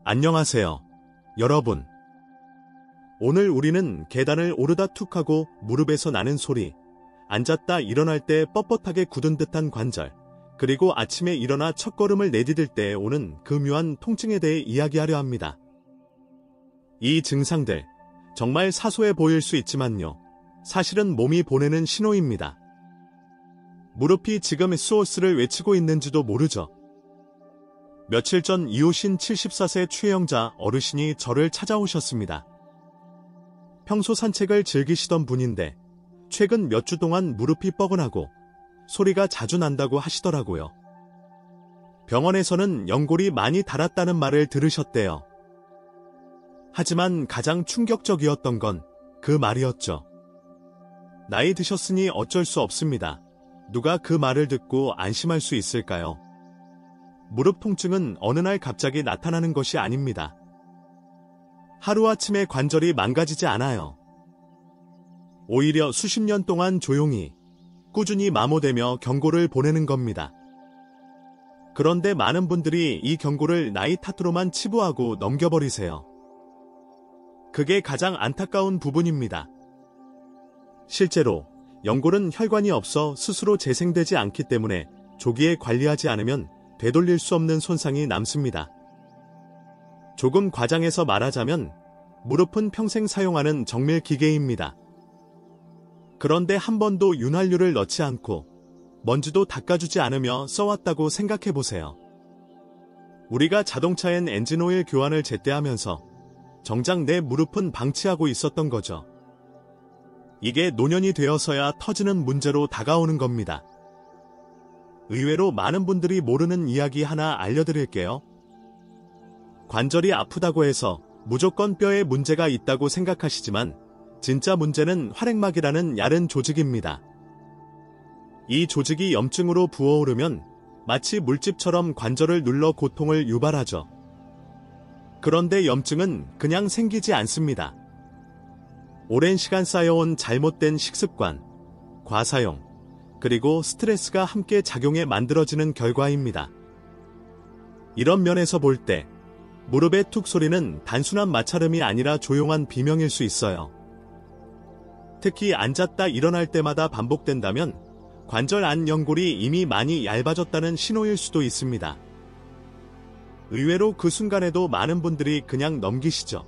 안녕하세요, 여러분. 오늘 우리는 계단을 오르다 툭 하고 무릎에서 나는 소리, 앉았다 일어날 때 뻣뻣하게 굳은 듯한 관절, 그리고 아침에 일어나 첫걸음을 내디딜 때 오는 그 묘한 통증에 대해 이야기하려 합니다. 이 증상들, 정말 사소해 보일 수 있지만요, 사실은 몸이 보내는 신호입니다. 무릎이 지금 SOS를 외치고 있는지도 모르죠. 며칠 전 이호신 74세 최영자 어르신이 저를 찾아오셨습니다. 평소 산책을 즐기시던 분인데 최근 몇 주 동안 무릎이 뻐근하고 소리가 자주 난다고 하시더라고요. 병원에서는 연골이 많이 닳았다는 말을 들으셨대요. 하지만 가장 충격적이었던 건 그 말이었죠. 나이 드셨으니 어쩔 수 없습니다. 누가 그 말을 듣고 안심할 수 있을까요? 무릎 통증은 어느 날 갑자기 나타나는 것이 아닙니다. 하루아침에 관절이 망가지지 않아요. 오히려 수십 년 동안 조용히, 꾸준히 마모되며 경고를 보내는 겁니다. 그런데 많은 분들이 이 경고를 나이 탓으로만 치부하고 넘겨버리세요. 그게 가장 안타까운 부분입니다. 실제로 연골은 혈관이 없어 스스로 재생되지 않기 때문에 조기에 관리하지 않으면 되돌릴 수 없는 손상이 남습니다. 조금 과장해서 말하자면 무릎은 평생 사용하는 정밀 기계입니다. 그런데 한 번도 윤활유를 넣지 않고 먼지도 닦아주지 않으며 써왔다고 생각해보세요. 우리가 자동차엔 엔진오일 교환을 제때 하면서 정작 내 무릎은 방치하고 있었던 거죠. 이게 노년이 되어서야 터지는 문제로 다가오는 겁니다. 의외로 많은 분들이 모르는 이야기 하나 알려드릴게요. 관절이 아프다고 해서 무조건 뼈에 문제가 있다고 생각하시지만 진짜 문제는 활액막이라는 얇은 조직입니다. 이 조직이 염증으로 부어오르면 마치 물집처럼 관절을 눌러 고통을 유발하죠. 그런데 염증은 그냥 생기지 않습니다. 오랜 시간 쌓여온 잘못된 식습관, 과사용, 그리고 스트레스가 함께 작용해 만들어지는 결과입니다. 이런 면에서 볼 때 무릎의 툭 소리는 단순한 마찰음이 아니라 조용한 비명일 수 있어요. 특히 앉았다 일어날 때마다 반복된다면 관절 안 연골이 이미 많이 얇아졌다는 신호일 수도 있습니다. 의외로 그 순간에도 많은 분들이 그냥 넘기시죠.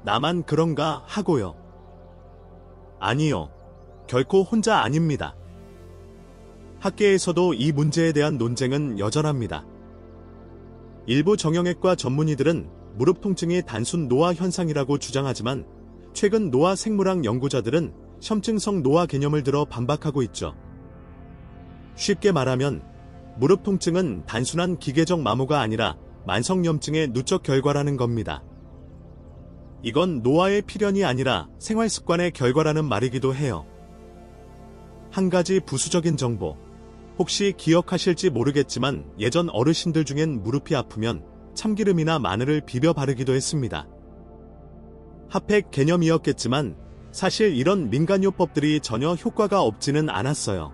나만 그런가 하고요. 아니요. 결코 혼자 아닙니다. 학계에서도 이 문제에 대한 논쟁은 여전합니다. 일부 정형외과 전문의들은 무릎 통증이 단순 노화 현상이라고 주장하지만 최근 노화 생물학 연구자들은 협증성 노화 개념을 들어 반박하고 있죠. 쉽게 말하면 무릎 통증은 단순한 기계적 마모가 아니라 만성염증의 누적 결과라는 겁니다. 이건 노화의 필연이 아니라 생활습관의 결과라는 말이기도 해요. 한 가지 부수적인 정보, 혹시 기억하실지 모르겠지만 예전 어르신들 중엔 무릎이 아프면 참기름이나 마늘을 비벼 바르기도 했습니다. 핫팩 개념이었겠지만 사실 이런 민간요법들이 전혀 효과가 없지는 않았어요.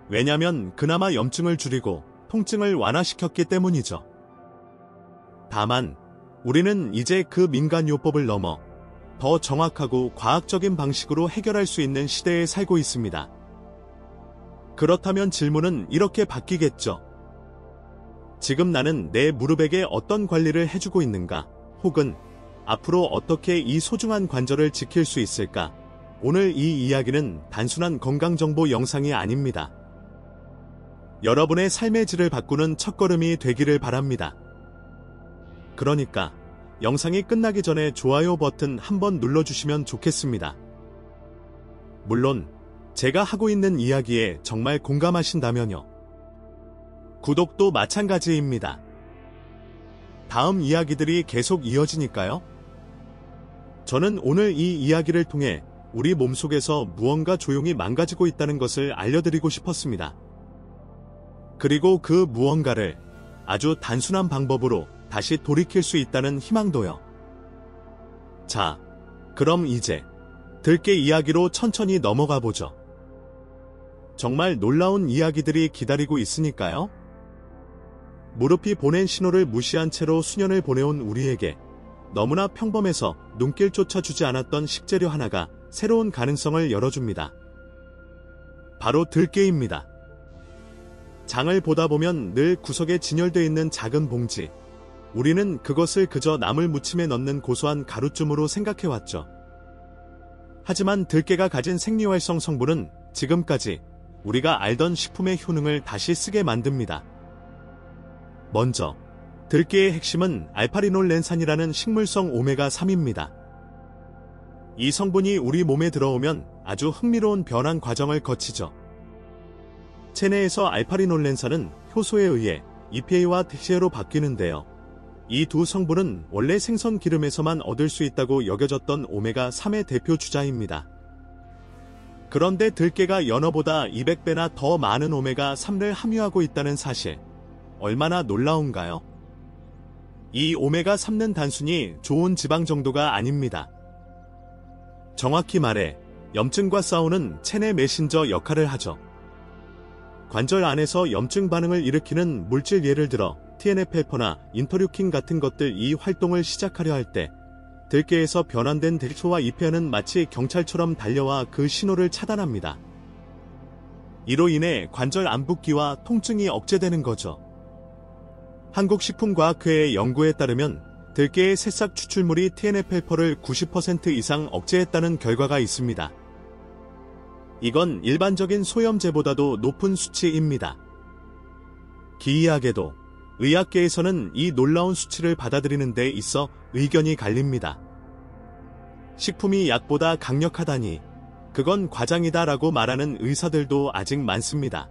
왜냐면 그나마 염증을 줄이고 통증을 완화시켰기 때문이죠. 다만 우리는 이제 그 민간요법을 넘어 더 정확하고 과학적인 방식으로 해결할 수 있는 시대에 살고 있습니다. 그렇다면 질문은 이렇게 바뀌겠죠. 지금 나는 내 무릎에게 어떤 관리를 해주고 있는가? 혹은 앞으로 어떻게 이 소중한 관절을 지킬 수 있을까? 오늘 이 이야기는 단순한 건강정보 영상이 아닙니다. 여러분의 삶의 질을 바꾸는 첫걸음이 되기를 바랍니다. 그러니까 영상이 끝나기 전에 좋아요 버튼 한번 눌러주시면 좋겠습니다. 물론 제가 하고 있는 이야기에 정말 공감하신다면요. 구독도 마찬가지입니다. 다음 이야기들이 계속 이어지니까요. 저는 오늘 이 이야기를 통해 우리 몸속에서 무언가 조용히 망가지고 있다는 것을 알려드리고 싶었습니다. 그리고 그 무언가를 아주 단순한 방법으로 다시 돌이킬 수 있다는 희망도요. 자, 그럼 이제 들깨 이야기로 천천히 넘어가 보죠. 정말 놀라운 이야기들이 기다리고 있으니까요. 무릎이 보낸 신호를 무시한 채로 수년을 보내온 우리에게 너무나 평범해서 눈길조차 주지 않았던 식재료 하나가 새로운 가능성을 열어줍니다. 바로 들깨입니다. 장을 보다 보면 늘 구석에 진열되어 있는 작은 봉지. 우리는 그것을 그저 나물 무침에 넣는 고소한 가루쯤으로 생각해왔죠. 하지만 들깨가 가진 생리활성 성분은 지금까지 우리가 알던 식품의 효능을 다시 쓰게 만듭니다. 먼저 들깨의 핵심은 알파리놀렌산이라는 식물성 오메가3입니다. 이 성분이 우리 몸에 들어오면 아주 흥미로운 변환 과정을 거치죠. 체내에서 알파리놀렌산은 효소에 의해 EPA와 DHA로 바뀌는데요. 이 두 성분은 원래 생선 기름에서만 얻을 수 있다고 여겨졌던 오메가3의 대표 주자입니다. 그런데 들깨가 연어보다 200배나 더 많은 오메가3를 함유하고 있다는 사실, 얼마나 놀라운가요? 이 오메가3는 단순히 좋은 지방 정도가 아닙니다. 정확히 말해 염증과 싸우는 체내 메신저 역할을 하죠. 관절 안에서 염증 반응을 일으키는 물질, 예를 들어 TNF-알파나 인터류킨 같은 것들, 이 활동을 시작하려 할 때 들깨에서 변환된 DHA와 EPA는 마치 경찰처럼 달려와 그 신호를 차단합니다. 이로 인해 관절 안붓기와 통증이 억제되는 거죠. 한국식품과학회의 연구에 따르면 들깨의 새싹 추출물이 TNF-알파를 90% 이상 억제했다는 결과가 있습니다. 이건 일반적인 소염제보다도 높은 수치입니다. 기이하게도 의학계에서는 이 놀라운 수치를 받아들이는 데 있어 의견이 갈립니다. 식품이 약보다 강력하다니, 그건 과장이다라고 말하는 의사들도 아직 많습니다.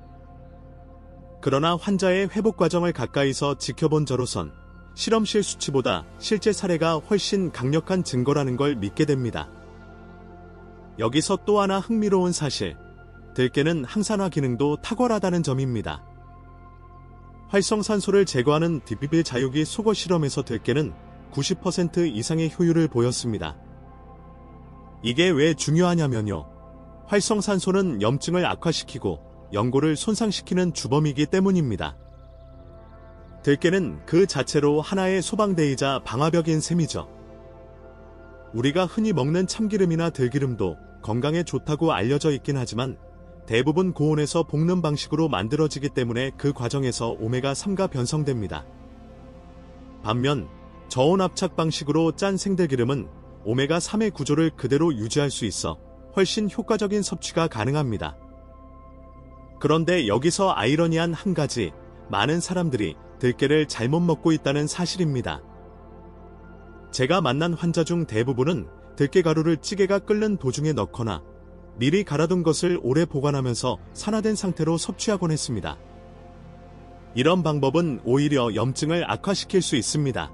그러나 환자의 회복 과정을 가까이서 지켜본 저로선 실험실 수치보다 실제 사례가 훨씬 강력한 증거라는 걸 믿게 됩니다. 여기서 또 하나 흥미로운 사실, 들깨는 항산화 기능도 탁월하다는 점입니다. 활성산소를 제거하는 DPP 자유기 속어 실험에서 들깨는 90% 이상의 효율을 보였습니다. 이게 왜 중요하냐면요. 활성산소는 염증을 악화시키고 연골을 손상시키는 주범이기 때문입니다. 들깨는 그 자체로 하나의 소방대이자 방화벽인 셈이죠. 우리가 흔히 먹는 참기름이나 들기름도 건강에 좋다고 알려져 있긴 하지만 대부분 고온에서 볶는 방식으로 만들어지기 때문에 그 과정에서 오메가3가 변성됩니다. 반면 저온 압착 방식으로 짠 생들기름은 오메가3의 구조를 그대로 유지할 수 있어 훨씬 효과적인 섭취가 가능합니다. 그런데 여기서 아이러니한 한 가지, 많은 사람들이 들깨를 잘못 먹고 있다는 사실입니다. 제가 만난 환자 중 대부분은 들깨가루를 찌개가 끓는 도중에 넣거나 미리 갈아둔 것을 오래 보관하면서 산화된 상태로 섭취하곤 했습니다. 이런 방법은 오히려 염증을 악화시킬 수 있습니다.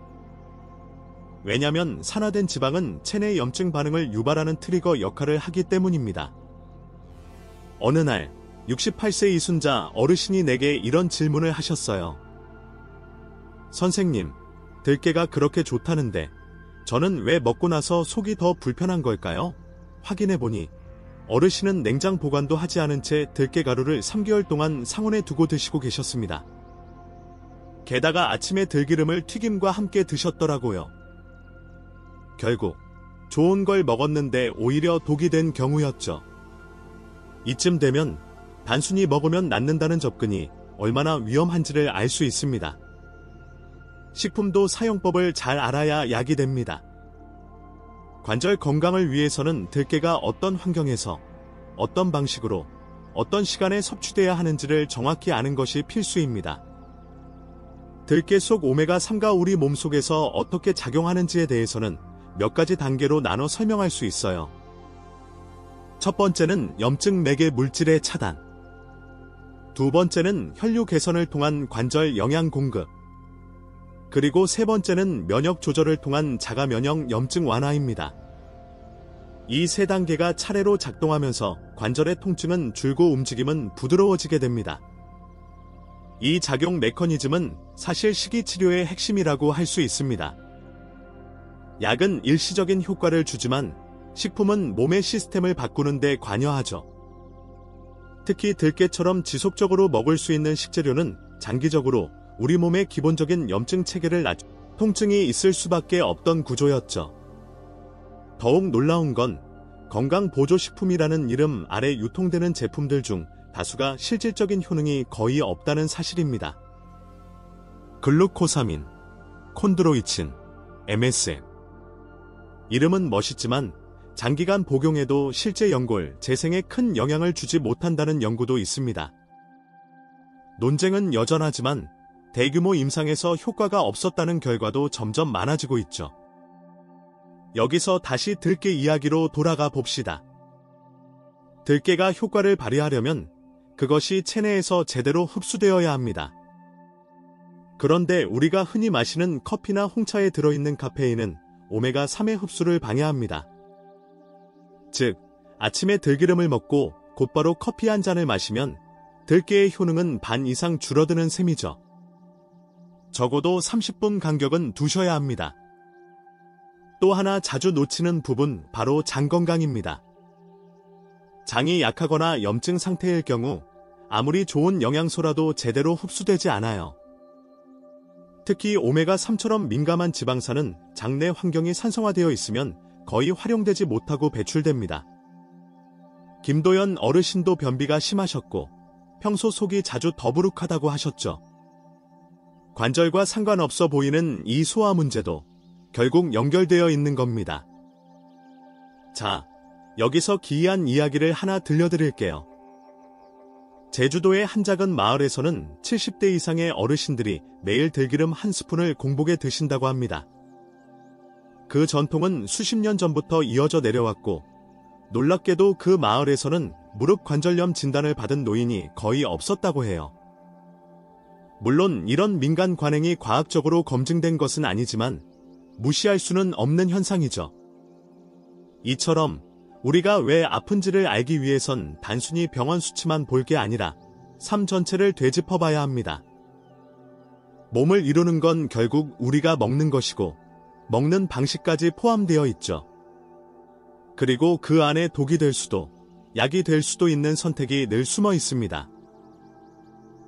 왜냐하면 산화된 지방은 체내 염증 반응을 유발하는 트리거 역할을 하기 때문입니다. 어느 날 68세 이순자 어르신이 내게 이런 질문을 하셨어요. 선생님, 들깨가 그렇게 좋다는데 저는 왜 먹고 나서 속이 더 불편한 걸까요? 확인해보니 어르신은 냉장 보관도 하지 않은 채 들깨가루를 3개월 동안 상온에 두고 드시고 계셨습니다. 게다가 아침에 들기름을 튀김과 함께 드셨더라고요. 결국 좋은 걸 먹었는데 오히려 독이 된 경우였죠. 이쯤 되면 단순히 먹으면 낫는다는 접근이 얼마나 위험한지를 알 수 있습니다. 식품도 사용법을 잘 알아야 약이 됩니다. 관절 건강을 위해서는 들깨가 어떤 환경에서, 어떤 방식으로, 어떤 시간에 섭취돼야 하는지를 정확히 아는 것이 필수입니다. 들깨 속 오메가3가 우리 몸속에서 어떻게 작용하는지에 대해서는 몇 가지 단계로 나눠 설명할 수 있어요. 첫 번째는 염증 매개 물질의 차단. 두 번째는 혈류 개선을 통한 관절 영양 공급. 그리고 세 번째는 면역 조절을 통한 자가 면역 염증 완화입니다. 이 세 단계가 차례로 작동하면서 관절의 통증은 줄고 움직임은 부드러워지게 됩니다. 이 작용 메커니즘은 사실 식이치료의 핵심이라고 할 수 있습니다. 약은 일시적인 효과를 주지만 식품은 몸의 시스템을 바꾸는 데 관여하죠. 특히 들깨처럼 지속적으로 먹을 수 있는 식재료는 장기적으로 우리 몸의 기본적인 염증 체계를 통증이 있을 수밖에 없던 구조였죠. 더욱 놀라운 건 건강보조식품이라는 이름 아래 유통되는 제품들 중 다수가 실질적인 효능이 거의 없다는 사실입니다. 글루코사민, 콘드로이친, MSM. 이름은 멋있지만 장기간 복용에도 실제 연골, 재생에 큰 영향을 주지 못한다는 연구도 있습니다. 논쟁은 여전하지만 대규모 임상에서 효과가 없었다는 결과도 점점 많아지고 있죠. 여기서 다시 들깨 이야기로 돌아가 봅시다. 들깨가 효과를 발휘하려면 그것이 체내에서 제대로 흡수되어야 합니다. 그런데 우리가 흔히 마시는 커피나 홍차에 들어있는 카페인은 오메가3의 흡수를 방해합니다. 즉, 아침에 들기름을 먹고 곧바로 커피 한 잔을 마시면 들깨의 효능은 반 이상 줄어드는 셈이죠. 적어도 30분 간격은 두셔야 합니다. 또 하나 자주 놓치는 부분, 바로 장 건강입니다. 장이 약하거나 염증 상태일 경우 아무리 좋은 영양소라도 제대로 흡수되지 않아요. 특히 오메가3처럼 민감한 지방산은 장내 환경이 산성화되어 있으면 거의 활용되지 못하고 배출됩니다. 김도연 어르신도 변비가 심하셨고 평소 속이 자주 더부룩하다고 하셨죠. 관절과 상관없어 보이는 이 소화 문제도 결국 연결되어 있는 겁니다. 자, 여기서 기이한 이야기를 하나 들려드릴게요. 제주도의 한 작은 마을에서는 70대 이상의 어르신들이 매일 들기름 한 스푼을 공복에 드신다고 합니다. 그 전통은 수십 년 전부터 이어져 내려왔고, 놀랍게도 그 마을에서는 무릎 관절염 진단을 받은 노인이 거의 없었다고 해요. 물론 이런 민간 관행이 과학적으로 검증된 것은 아니지만 무시할 수는 없는 현상이죠. 이처럼 우리가 왜 아픈지를 알기 위해선 단순히 병원 수치만 볼 게 아니라 삶 전체를 되짚어봐야 합니다. 몸을 이루는 건 결국 우리가 먹는 것이고 먹는 방식까지 포함되어 있죠. 그리고 그 안에 독이 될 수도, 약이 될 수도 있는 선택이 늘 숨어 있습니다.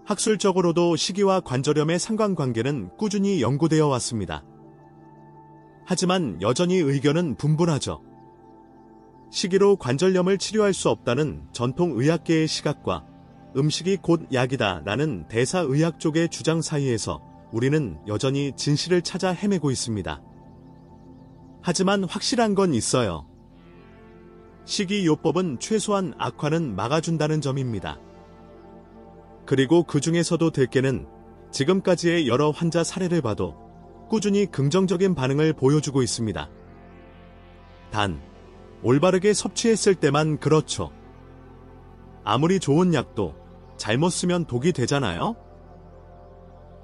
학술적으로도 식이와 관절염의 상관관계는 꾸준히 연구되어 왔습니다. 하지만 여전히 의견은 분분하죠. 식이로 관절염을 치료할 수 없다는 전통 의학계의 시각과 음식이 곧 약이다 라는 대사의학 쪽의 주장 사이에서 우리는 여전히 진실을 찾아 헤매고 있습니다. 하지만 확실한 건 있어요. 식이요법은 최소한 악화는 막아준다는 점입니다. 그리고 그 중에서도 들깨는 지금까지의 여러 환자 사례를 봐도 꾸준히 긍정적인 반응을 보여주고 있습니다. 단, 올바르게 섭취했을 때만 그렇죠. 아무리 좋은 약도 잘못 쓰면 독이 되잖아요?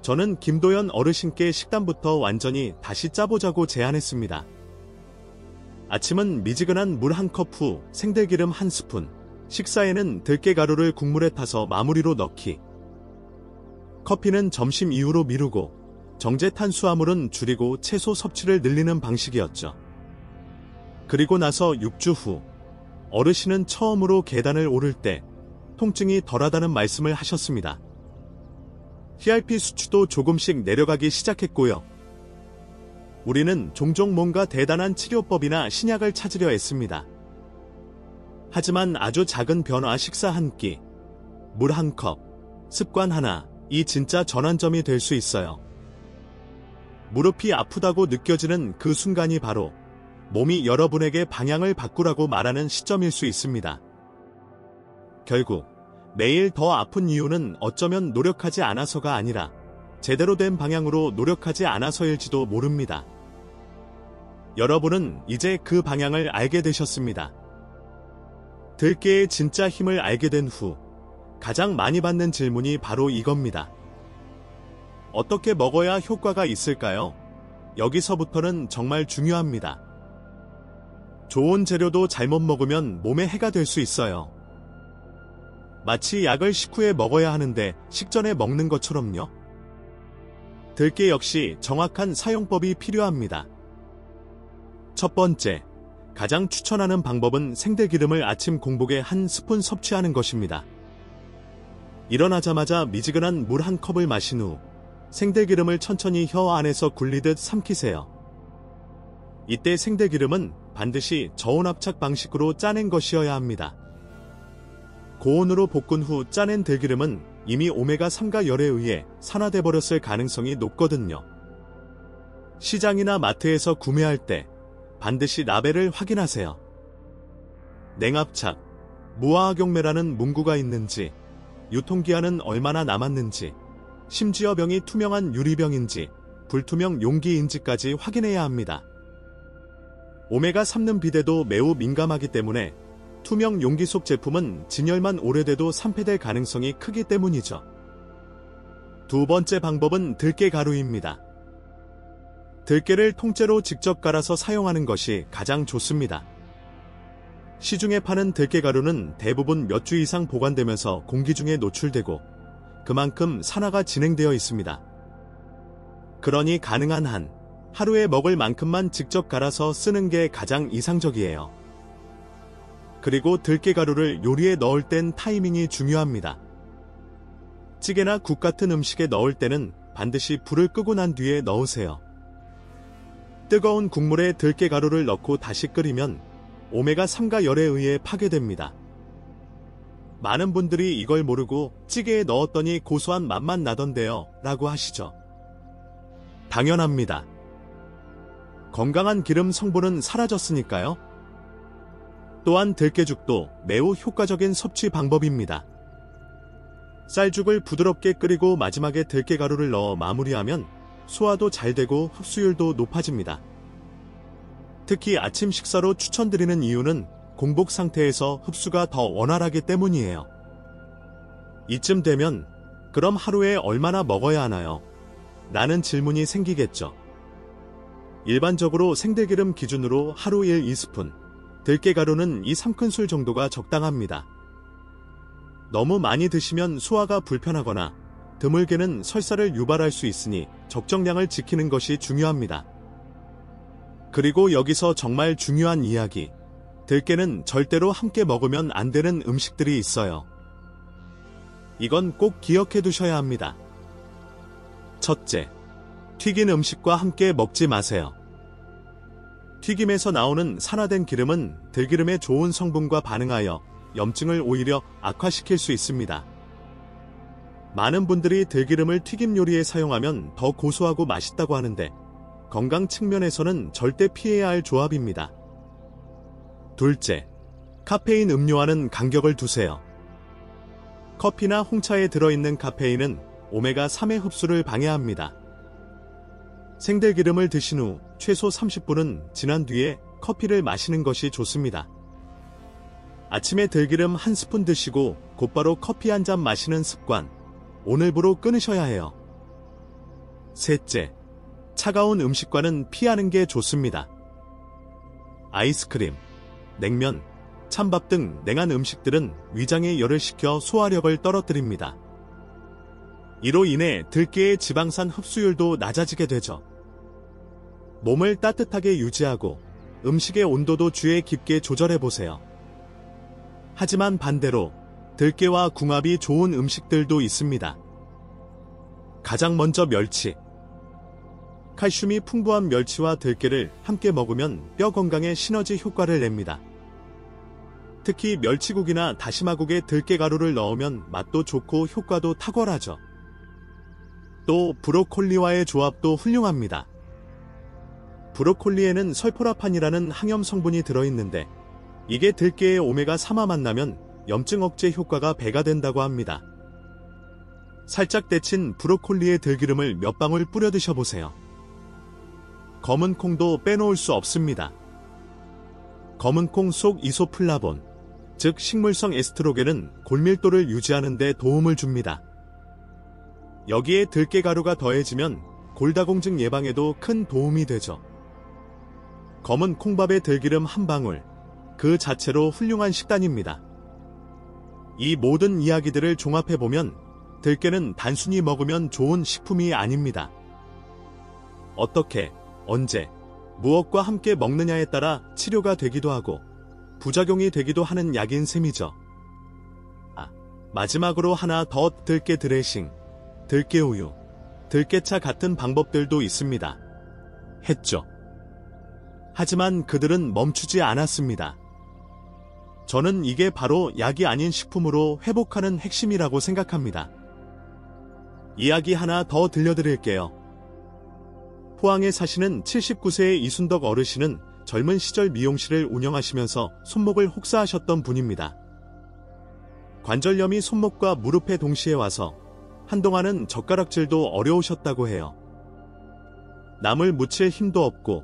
저는 김도연 어르신께 식단부터 완전히 다시 짜보자고 제안했습니다. 아침은 미지근한 물 한 컵 후 생들기름 한 스푼, 식사에는 들깨가루를 국물에 타서 마무리로 넣기. 커피는 점심 이후로 미루고 정제 탄수화물은 줄이고 채소 섭취를 늘리는 방식이었죠. 그리고 나서 6주 후 어르신은 처음으로 계단을 오를 때 통증이 덜하다는 말씀을 하셨습니다. TRP 수치도 조금씩 내려가기 시작했고요. 우리는 종종 뭔가 대단한 치료법이나 신약을 찾으려 했습니다. 하지만 아주 작은 변화, 식사 한 끼, 물 한 컵, 습관 하나, 이 진짜 전환점이 될 수 있어요. 무릎이 아프다고 느껴지는 그 순간이 바로 몸이 여러분에게 방향을 바꾸라고 말하는 시점일 수 있습니다. 결국 매일 더 아픈 이유는 어쩌면 노력하지 않아서가 아니라 제대로 된 방향으로 노력하지 않아서일지도 모릅니다. 여러분은 이제 그 방향을 알게 되셨습니다. 들깨의 진짜 힘을 알게 된 후 가장 많이 받는 질문이 바로 이겁니다. 어떻게 먹어야 효과가 있을까요? 여기서부터는 정말 중요합니다. 좋은 재료도 잘못 먹으면 몸에 해가 될 수 있어요. 마치 약을 식후에 먹어야 하는데 식전에 먹는 것처럼요. 들깨 역시 정확한 사용법이 필요합니다. 첫 번째, 가장 추천하는 방법은 생들기름을 아침 공복에 한 스푼 섭취하는 것입니다. 일어나자마자 미지근한 물 한 컵을 마신 후 생들기름을 천천히 혀 안에서 굴리듯 삼키세요. 이때 생들기름은 반드시 저온 압착 방식으로 짜낸 것이어야 합니다. 고온으로 볶은 후 짜낸 들기름은 이미 오메가3가 열에 의해 산화돼 버렸을 가능성이 높거든요. 시장이나 마트에서 구매할 때 반드시 라벨을 확인하세요. 냉압착, 무화학용매라는 문구가 있는지, 유통기한은 얼마나 남았는지, 심지어 병이 투명한 유리병인지, 불투명 용기인지까지 확인해야 합니다. 오메가3는 비대도 매우 민감하기 때문에 투명 용기 속 제품은 진열만 오래돼도 산패될 가능성이 크기 때문이죠. 두 번째 방법은 들깨가루입니다. 들깨를 통째로 직접 갈아서 사용하는 것이 가장 좋습니다. 시중에 파는 들깨가루는 대부분 몇 주 이상 보관되면서 공기 중에 노출되고 그만큼 산화가 진행되어 있습니다. 그러니 가능한 한 하루에 먹을 만큼만 직접 갈아서 쓰는 게 가장 이상적이에요. 그리고 들깨가루를 요리에 넣을 땐 타이밍이 중요합니다. 찌개나 국 같은 음식에 넣을 때는 반드시 불을 끄고 난 뒤에 넣으세요. 뜨거운 국물에 들깨가루를 넣고 다시 끓이면 오메가3가 열에 의해 파괴됩니다. 많은 분들이 이걸 모르고 찌개에 넣었더니 고소한 맛만 나던데요 라고 하시죠. 당연합니다. 건강한 기름 성분은 사라졌으니까요. 또한 들깨죽도 매우 효과적인 섭취 방법입니다. 쌀죽을 부드럽게 끓이고 마지막에 들깨가루를 넣어 마무리하면 소화도 잘 되고 흡수율도 높아집니다. 특히 아침 식사로 추천드리는 이유는 공복 상태에서 흡수가 더 원활하기 때문이에요. 이쯤 되면 그럼 하루에 얼마나 먹어야 하나요? 라는 질문이 생기겠죠. 일반적으로 생들기름 기준으로 하루 1-2스푼, 들깨가루는 2-3큰술 정도가 적당합니다. 너무 많이 드시면 소화가 불편하거나 드물게는 설사를 유발할 수 있으니 적정량을 지키는 것이 중요합니다. 그리고 여기서 정말 중요한 이야기, 들깨는 절대로 함께 먹으면 안 되는 음식들이 있어요. 이건 꼭 기억해 두셔야 합니다. 첫째, 튀긴 음식과 함께 먹지 마세요. 튀김에서 나오는 산화된 기름은 들기름의 좋은 성분과 반응하여 염증을 오히려 악화시킬 수 있습니다. 많은 분들이 들기름을 튀김 요리에 사용하면 더 고소하고 맛있다고 하는데 건강 측면에서는 절대 피해야 할 조합입니다. 둘째, 카페인 음료와는 간격을 두세요. 커피나 홍차에 들어있는 카페인은 오메가3의 흡수를 방해합니다. 생들기름을 드신 후 최소 30분은 지난 뒤에 커피를 마시는 것이 좋습니다. 아침에 들기름 1스푼 드시고 곧바로 커피 한 잔 마시는 습관, 오늘부로 끊으셔야 해요. 셋째, 차가운 음식과는 피하는 게 좋습니다. 아이스크림, 냉면, 찬밥 등 냉한 음식들은 위장에 열을 식혀 소화력을 떨어뜨립니다. 이로 인해 들깨의 지방산 흡수율도 낮아지게 되죠. 몸을 따뜻하게 유지하고 음식의 온도도 주에 깊게 조절해보세요. 하지만 반대로 들깨와 궁합이 좋은 음식들도 있습니다. 가장 먼저 멸치. 칼슘이 풍부한 멸치와 들깨를 함께 먹으면 뼈 건강에 시너지 효과를 냅니다. 특히 멸치국이나 다시마국에 들깨가루를 넣으면 맛도 좋고 효과도 탁월하죠. 또 브로콜리와의 조합도 훌륭합니다. 브로콜리에는 설포라판이라는 항염 성분이 들어있는데 이게 들깨의 오메가3와 만나면 염증 억제 효과가 배가 된다고 합니다. 살짝 데친 브로콜리의 들기름을 몇 방울 뿌려 드셔보세요. 검은 콩도 빼놓을 수 없습니다. 검은 콩 속 이소플라본, 즉 식물성 에스트로겐은 골밀도를 유지하는 데 도움을 줍니다. 여기에 들깨가루가 더해지면 골다공증 예방에도 큰 도움이 되죠. 검은 콩밥에 들기름 한 방울, 그 자체로 훌륭한 식단입니다. 이 모든 이야기들을 종합해보면 들깨는 단순히 먹으면 좋은 식품이 아닙니다. 어떻게, 언제, 무엇과 함께 먹느냐에 따라 치료가 되기도 하고 부작용이 되기도 하는 약인 셈이죠. 마지막으로 하나 더 들깨 드레싱, 들깨우유. 들깨차 같은 방법들도 있습니다. 했죠. 하지만 그들은 멈추지 않았습니다. 저는 이게 바로 약이 아닌 식품으로 회복하는 핵심이라고 생각합니다. 이야기 하나 더 들려드릴게요. 포항에 사시는 79세의 이순덕 어르신은 젊은 시절 미용실을 운영하시면서 손목을 혹사하셨던 분입니다. 관절염이 손목과 무릎에 동시에 와서 한동안은 젓가락질도 어려우셨다고 해요. 남을 묻힐 힘도 없고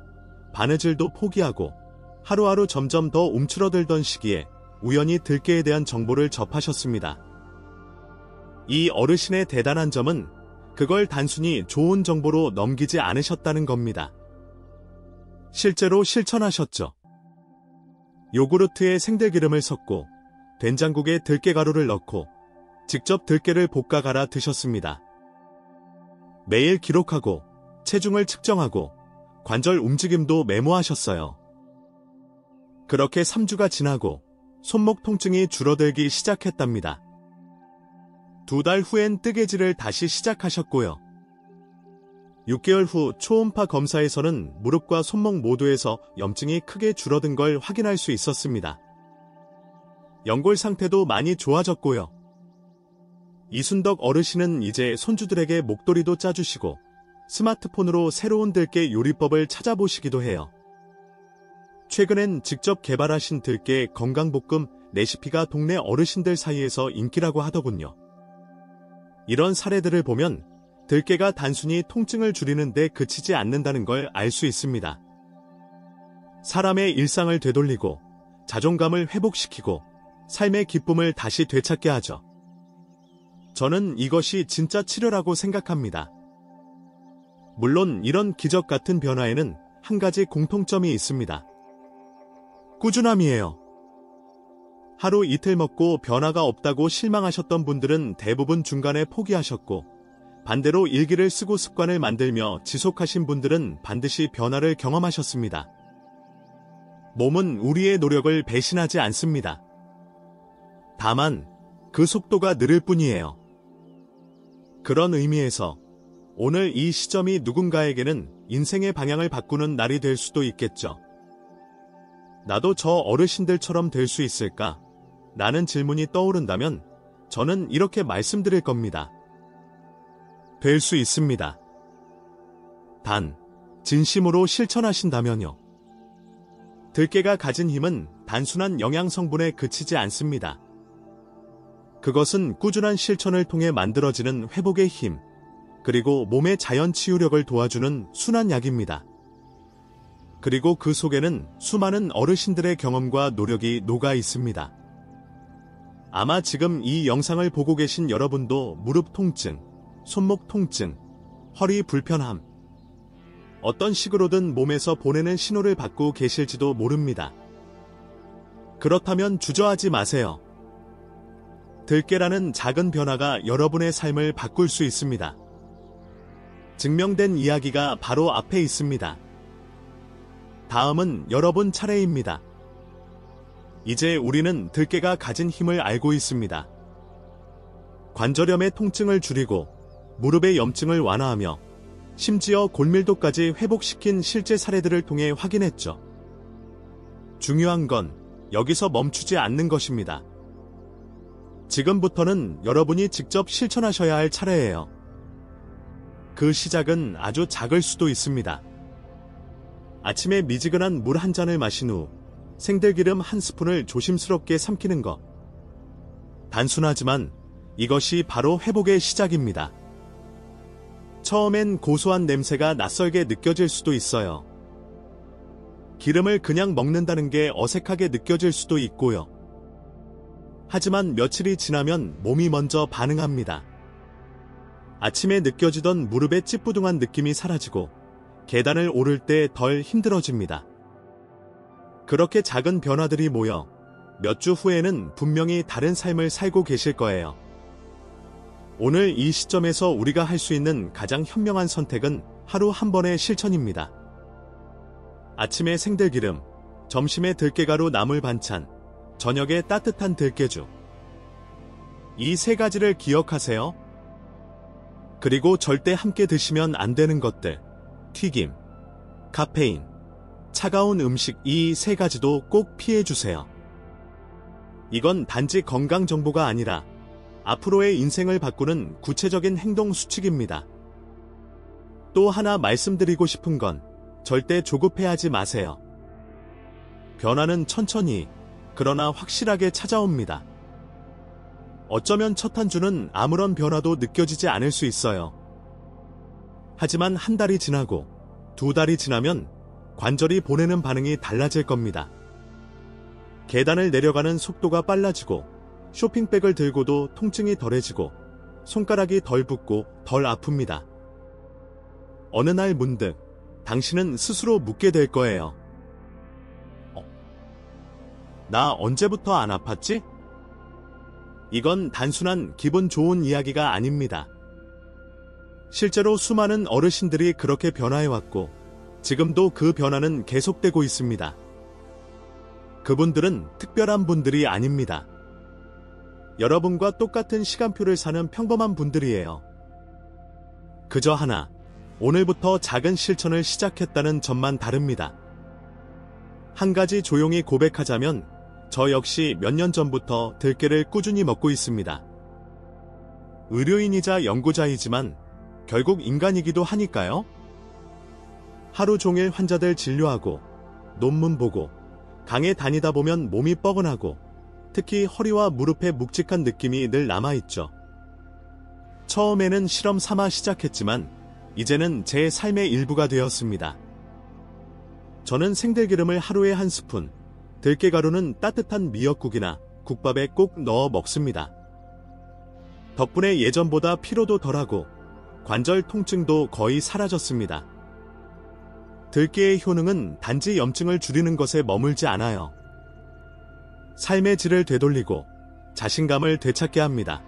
바느질도 포기하고 하루하루 점점 더 움츠러들던 시기에 우연히 들깨에 대한 정보를 접하셨습니다. 이 어르신의 대단한 점은 그걸 단순히 좋은 정보로 넘기지 않으셨다는 겁니다. 실제로 실천하셨죠. 요구르트에 생들기름을 섞고 된장국에 들깨가루를 넣고 직접 들깨를 볶아 갈아 드셨습니다. 매일 기록하고 체중을 측정하고 관절 움직임도 메모하셨어요. 그렇게 3주가 지나고 손목 통증이 줄어들기 시작했답니다. 2달 후엔 뜨개질을 다시 시작하셨고요. 6개월 후 초음파 검사에서는 무릎과 손목 모두에서 염증이 크게 줄어든 걸 확인할 수 있었습니다. 연골 상태도 많이 좋아졌고요. 이순덕 어르신은 이제 손주들에게 목도리도 짜주시고 스마트폰으로 새로운 들깨 요리법을 찾아보시기도 해요. 최근엔 직접 개발하신 들깨 건강볶음 레시피가 동네 어르신들 사이에서 인기라고 하더군요. 이런 사례들을 보면 들깨가 단순히 통증을 줄이는 데 그치지 않는다는 걸 알 수 있습니다. 사람의 일상을 되돌리고 자존감을 회복시키고 삶의 기쁨을 다시 되찾게 하죠. 저는 이것이 진짜 치료라고 생각합니다. 물론 이런 기적 같은 변화에는 한 가지 공통점이 있습니다. 꾸준함이에요. 하루 이틀 먹고 변화가 없다고 실망하셨던 분들은 대부분 중간에 포기하셨고, 반대로 일기를 쓰고 습관을 만들며 지속하신 분들은 반드시 변화를 경험하셨습니다. 몸은 우리의 노력을 배신하지 않습니다. 다만 그 속도가 느릴 뿐이에요. 그런 의미에서 오늘 이 시점이 누군가에게는 인생의 방향을 바꾸는 날이 될 수도 있겠죠. 나도 저 어르신들처럼 될 수 있을까? 라는 질문이 떠오른다면 저는 이렇게 말씀드릴 겁니다. 될 수 있습니다. 단, 진심으로 실천하신다면요. 들깨가 가진 힘은 단순한 영양 성분에 그치지 않습니다. 그것은 꾸준한 실천을 통해 만들어지는 회복의 힘, 그리고 몸의 자연 치유력을 도와주는 순한 약입니다. 그리고 그 속에는 수많은 어르신들의 경험과 노력이 녹아 있습니다. 아마 지금 이 영상을 보고 계신 여러분도 무릎 통증, 손목 통증, 허리 불편함, 어떤 식으로든 몸에서 보내는 신호를 받고 계실지도 모릅니다. 그렇다면 주저하지 마세요. 들깨라는 작은 변화가 여러분의 삶을 바꿀 수 있습니다. 증명된 이야기가 바로 앞에 있습니다. 다음은 여러분 차례입니다. 이제 우리는 들깨가 가진 힘을 알고 있습니다. 관절염의 통증을 줄이고 무릎의 염증을 완화하며 심지어 골밀도까지 회복시킨 실제 사례들을 통해 확인했죠. 중요한 건 여기서 멈추지 않는 것입니다. 지금부터는 여러분이 직접 실천하셔야 할 차례예요. 그 시작은 아주 작을 수도 있습니다. 아침에 미지근한 물 한 잔을 마신 후 생들기름 한 스푼을 조심스럽게 삼키는 것. 단순하지만 이것이 바로 회복의 시작입니다. 처음엔 고소한 냄새가 낯설게 느껴질 수도 있어요. 기름을 그냥 먹는다는 게 어색하게 느껴질 수도 있고요. 하지만 며칠이 지나면 몸이 먼저 반응합니다. 아침에 느껴지던 무릎의 찌뿌둥한 느낌이 사라지고 계단을 오를 때 덜 힘들어집니다. 그렇게 작은 변화들이 모여 몇 주 후에는 분명히 다른 삶을 살고 계실 거예요. 오늘 이 시점에서 우리가 할 수 있는 가장 현명한 선택은 하루 한 번의 실천입니다. 아침에 생들기름, 점심에 들깨가루 나물 반찬, 저녁에 따뜻한 들깨죽. 이 세 가지를 기억하세요. 그리고 절대 함께 드시면 안 되는 것들, 튀김, 카페인, 차가운 음식 이 세 가지도 꼭 피해주세요. 이건 단지 건강 정보가 아니라 앞으로의 인생을 바꾸는 구체적인 행동 수칙입니다. 또 하나 말씀드리고 싶은 건 절대 조급해하지 마세요. 변화는 천천히, 그러나 확실하게 찾아옵니다. 어쩌면 첫 한 주는 아무런 변화도 느껴지지 않을 수 있어요. 하지만 한 달이 지나고 두 달이 지나면 관절이 보내는 반응이 달라질 겁니다. 계단을 내려가는 속도가 빨라지고 쇼핑백을 들고도 통증이 덜해지고 손가락이 덜 붓고 덜 아픕니다. 어느 날 문득 당신은 스스로 묻게 될 거예요. 나 언제부터 안 아팠지? 이건 단순한 기분 좋은 이야기가 아닙니다. 실제로 수많은 어르신들이 그렇게 변화해왔고 지금도 그 변화는 계속되고 있습니다. 그분들은 특별한 분들이 아닙니다. 여러분과 똑같은 시간표를 사는 평범한 분들이에요. 그저 하나, 오늘부터 작은 실천을 시작했다는 점만 다릅니다. 한 가지 조용히 고백하자면 저 역시 몇 년 전부터 들깨를 꾸준히 먹고 있습니다. 의료인이자 연구자이지만 결국 인간이기도 하니까요. 하루 종일 환자들 진료하고 논문 보고 강에 다니다 보면 몸이 뻐근하고 특히 허리와 무릎에 묵직한 느낌이 늘 남아있죠. 처음에는 실험 삼아 시작했지만 이제는 제 삶의 일부가 되었습니다. 저는 생들기름을 하루에 한 스푼, 들깨가루는 따뜻한 미역국이나 국밥에 꼭 넣어 먹습니다. 덕분에 예전보다 피로도 덜하고 관절 통증도 거의 사라졌습니다. 들깨의 효능은 단지 염증을 줄이는 것에 머물지 않아요. 삶의 질을 되돌리고 자신감을 되찾게 합니다.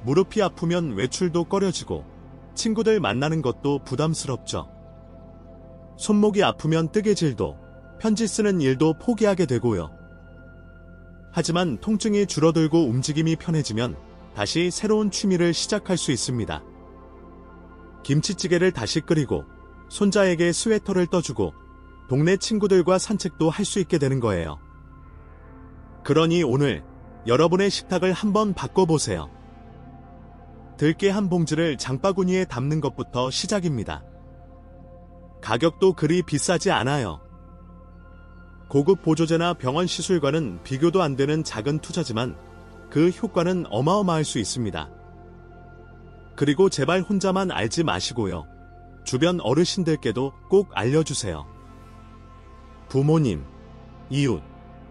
무릎이 아프면 외출도 꺼려지고 친구들 만나는 것도 부담스럽죠. 손목이 아프면 뜨개질도 편지 쓰는 일도 포기하게 되고요. 하지만 통증이 줄어들고 움직임이 편해지면 다시 새로운 취미를 시작할 수 있습니다. 김치찌개를 다시 끓이고 손자에게 스웨터를 떠주고 동네 친구들과 산책도 할 수 있게 되는 거예요. 그러니 오늘 여러분의 식탁을 한번 바꿔보세요. 들깨 한 봉지를 장바구니에 담는 것부터 시작입니다. 가격도 그리 비싸지 않아요. 고급 보조제나 병원 시술과는 비교도 안 되는 작은 투자지만 그 효과는 어마어마할 수 있습니다. 그리고 제발 혼자만 알지 마시고요. 주변 어르신들께도 꼭 알려주세요. 부모님, 이웃,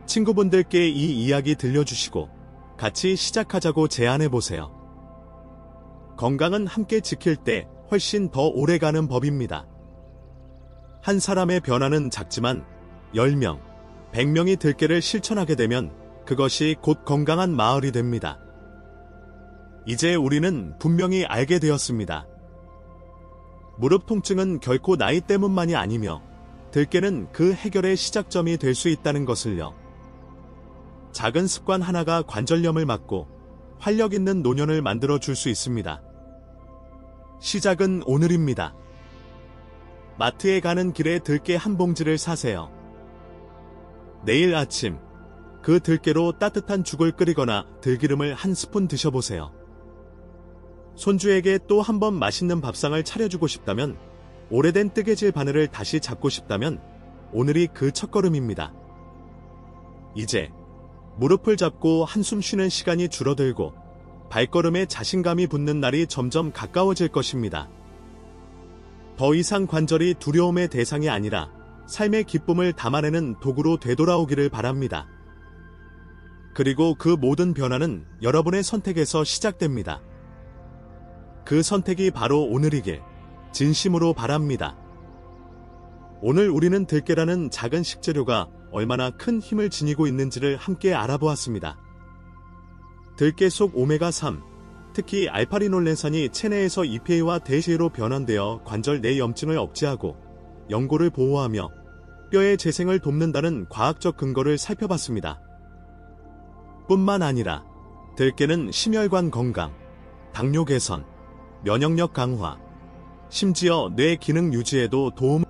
친구분들께 이 이야기 들려주시고 같이 시작하자고 제안해보세요. 건강은 함께 지킬 때 훨씬 더 오래가는 법입니다. 한 사람의 변화는 작지만 10명, 100명이 들깨를 실천하게 되면 그것이 곧 건강한 마을이 됩니다. 이제 우리는 분명히 알게 되었습니다. 무릎 통증은 결코 나이 때문만이 아니며 들깨는 그 해결의 시작점이 될 수 있다는 것을요. 작은 습관 하나가 관절염을 막고 활력 있는 노년을 만들어 줄 수 있습니다. 시작은 오늘입니다. 마트에 가는 길에 들깨 한 봉지를 사세요. 내일 아침 그 들깨로 따뜻한 죽을 끓이거나 들기름을 한 스푼 드셔보세요. 손주에게 또 한 번 맛있는 밥상을 차려주고 싶다면, 오래된 뜨개질 바늘을 다시 잡고 싶다면 오늘이 그 첫걸음입니다. 이제 무릎을 잡고 한숨 쉬는 시간이 줄어들고 발걸음에 자신감이 붙는 날이 점점 가까워질 것입니다. 더 이상 관절이 두려움의 대상이 아니라 삶의 기쁨을 담아내는 도구로 되돌아오기를 바랍니다. 그리고 그 모든 변화는 여러분의 선택에서 시작됩니다. 그 선택이 바로 오늘이길 진심으로 바랍니다. 오늘 우리는 들깨라는 작은 식재료가 얼마나 큰 힘을 지니고 있는지를 함께 알아보았습니다. 들깨 속 오메가3, 특히 알파리놀렌산이 체내에서 EPA와 대시로 변환되어 관절 내 염증을 억제하고 연골을 보호하며 뼈의 재생을 돕는다는 과학적 근거를 살펴봤습니다. 뿐만 아니라 들깨는 심혈관 건강, 당뇨 개선, 면역력 강화, 심지어 뇌 기능 유지에도 도움을